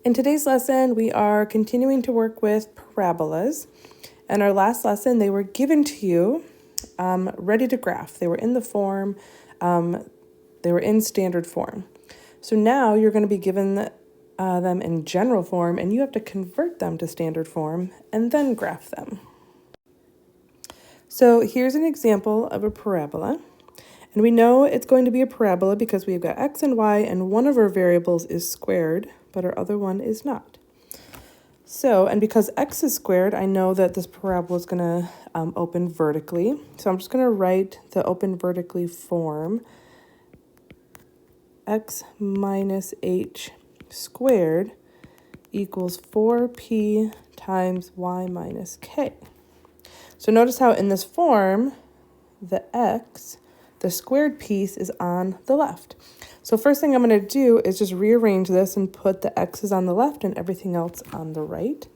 In today's lesson, we are continuing to work with parabolas. In our last lesson, they were given to you ready to graph. They were in the form, they were in standard form. So now you're going to be given them in general form, and you have to convert them to standard form and then graph them. So here's an example of a parabola. And we know it's going to be a parabola because we've got x and y, and one of our variables is squared, but our other one is not. So, and because x is squared, I know that this parabola is going to open vertically. So I'm just going to write the open vertically form. X minus h squared equals 4p times y minus k. So notice how in this form, the squared piece is on the left. So first thing I'm going to do is just rearrange this and put the x's on the left and everything else on the right.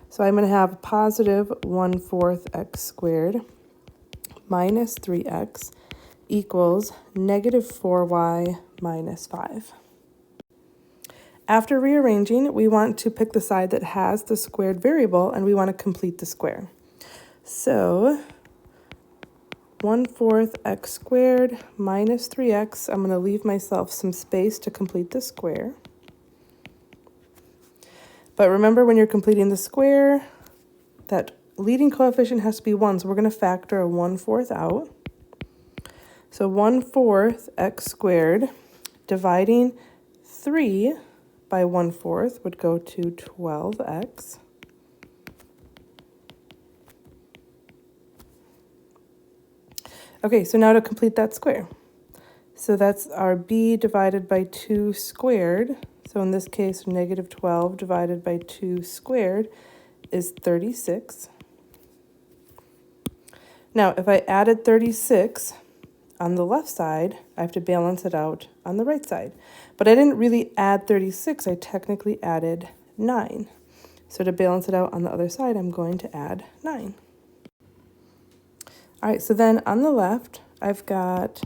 So I'm going to have positive 1/4 x squared minus 3x equals negative 4y minus 5. After rearranging, we want to pick the side that has the squared variable, and we want to complete the square. So 1/4 x squared minus 3x. I'm going to leave myself some space to complete the square. But remember, when you're completing the square, that leading coefficient has to be 1, so we're going to factor a 1/4 out. So 1/4 x squared dividing 3 by 1/4 would go to 12x. Okay, so now to complete that square. So that's our b divided by 2 squared. So in this case, negative 12 divided by 2 squared is 36. Now, if I added 36 on the left side, I have to balance it out on the right side. But I didn't really add 36, I technically added 9. So to balance it out on the other side, I'm going to add 9. All right, so then on the left, I've got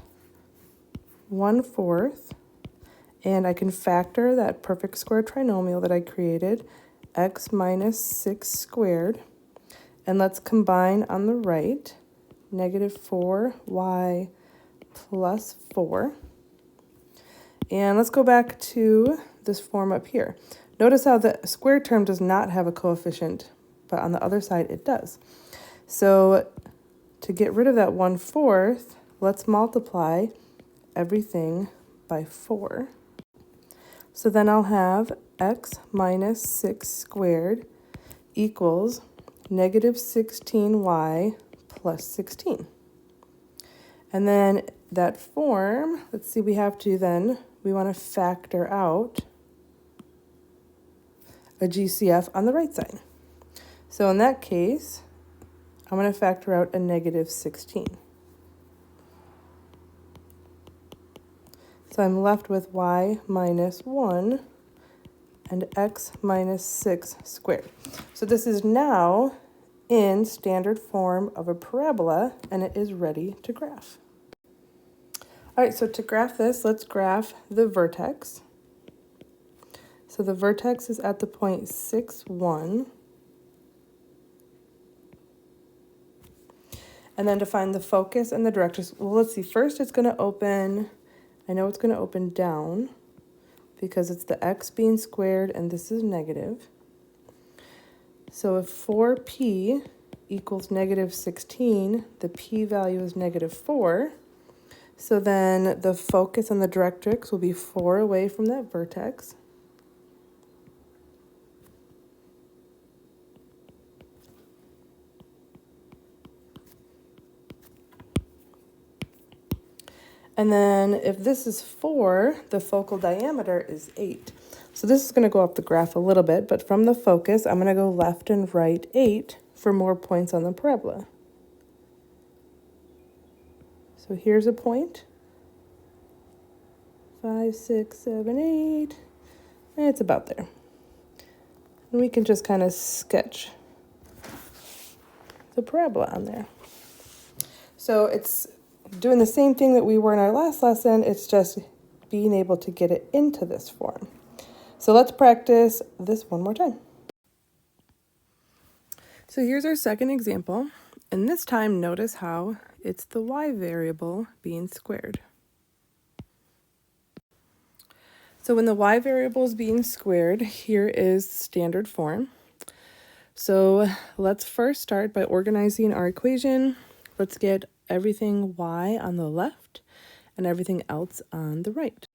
1/4, and I can factor that perfect square trinomial that I created, x minus 6 squared. And let's combine on the right, negative 4y plus 4. And let's go back to this form up here. Notice how the square term does not have a coefficient, but on the other side it does. So to get rid of that 1/4, let's multiply everything by 4. So then I'll have x minus 6 squared equals negative 16y plus 16. And then that form, let's see, we want to factor out a GCF on the right side. So in that case, I'm going to factor out a negative 16. So I'm left with y minus 1 and x minus 6 squared. So this is now in standard form of a parabola, and it is ready to graph. All right, so to graph this, let's graph the vertex. So the vertex is at the point 6, 1. And then to find the focus and the directrix, well, let's see. First, it's going to open, I know it's going to open down because it's the x being squared, and this is negative. So if 4p equals negative 16, the p value is negative 4. So then the focus and the directrix will be 4 away from that vertex. And then if this is 4, the focal diameter is 8. So this is going to go up the graph a little bit, but from the focus, I'm going to go left and right 8 for more points on the parabola. So here's a point. 5, 6, 7, 8. And it's about there. And we can just kind of sketch the parabola on there. So it's doing the same thing that we were in our last lesson. It's just being able to get it into this form. So let's practice this one more time. So here's our second example, and this time notice how it's the y variable being squared. So when the y variable is being squared, here is standard form. So let's first start by organizing our equation. Let's get everything y on the left and everything else on the right.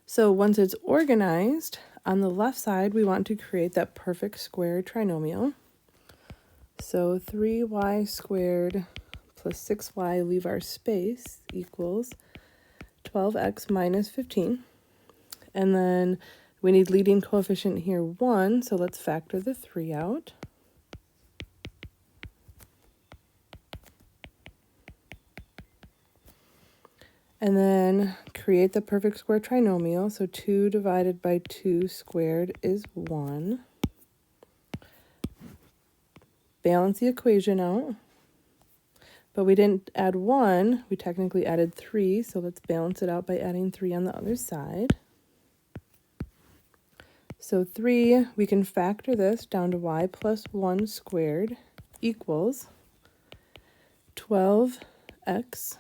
So once it's organized, on the left side, we want to create that perfect square trinomial. So 3y squared plus 6y, leave our space, equals 12x minus 15. And then we need leading coefficient here 1, so let's factor the 3 out. And then create the perfect square trinomial. So 2 divided by 2 squared is 1. Balance the equation out. But we didn't add 1, we technically added 3, so let's balance it out by adding 3 on the other side. So 3, we can factor this down to y plus 1 squared equals 12x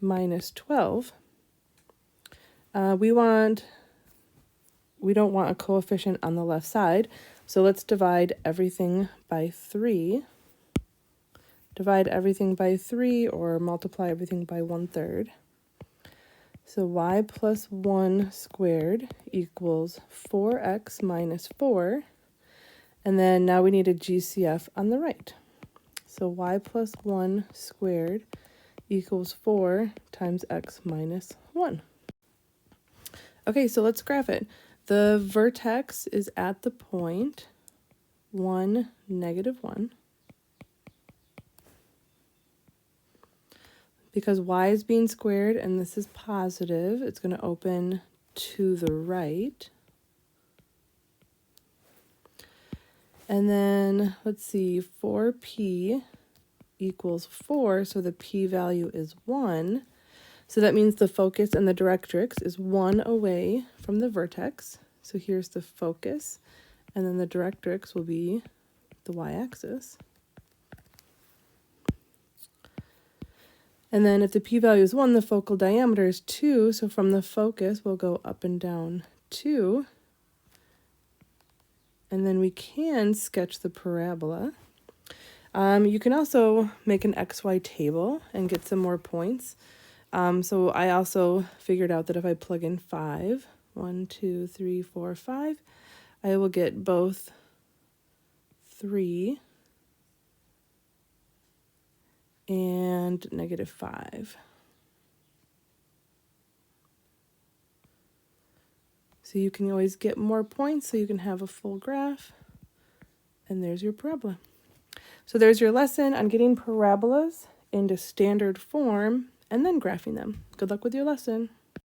minus 12. We don't want a coefficient on the left side, so let's divide everything by 3. Divide everything by 3 or multiply everything by 1/3. So y plus 1 squared equals 4x minus 4. And then now we need a GCF on the right. So y plus 1 squared equals 4 times x minus 1. Okay, so let's graph it. The vertex is at the point 1, -1. Because y is being squared and this is positive, it's going to open to the right. And then, let's see, 4p equals 4, so the p value is 1. So that means the focus and the directrix is 1 away from the vertex. So here's the focus, and then the directrix will be the y-axis. And then if the p-value is 1, the focal diameter is 2, so from the focus, we'll go up and down 2. And then we can sketch the parabola. You can also make an XY table and get some more points. So I also figured out that if I plug in 5, 1, 2, 3, 4, 5, I will get both 3 and -5. So you can always get more points so you can have a full graph. And there's your parabola. So there's your lesson on getting parabolas into standard form and then graphing them. Good luck with your lesson.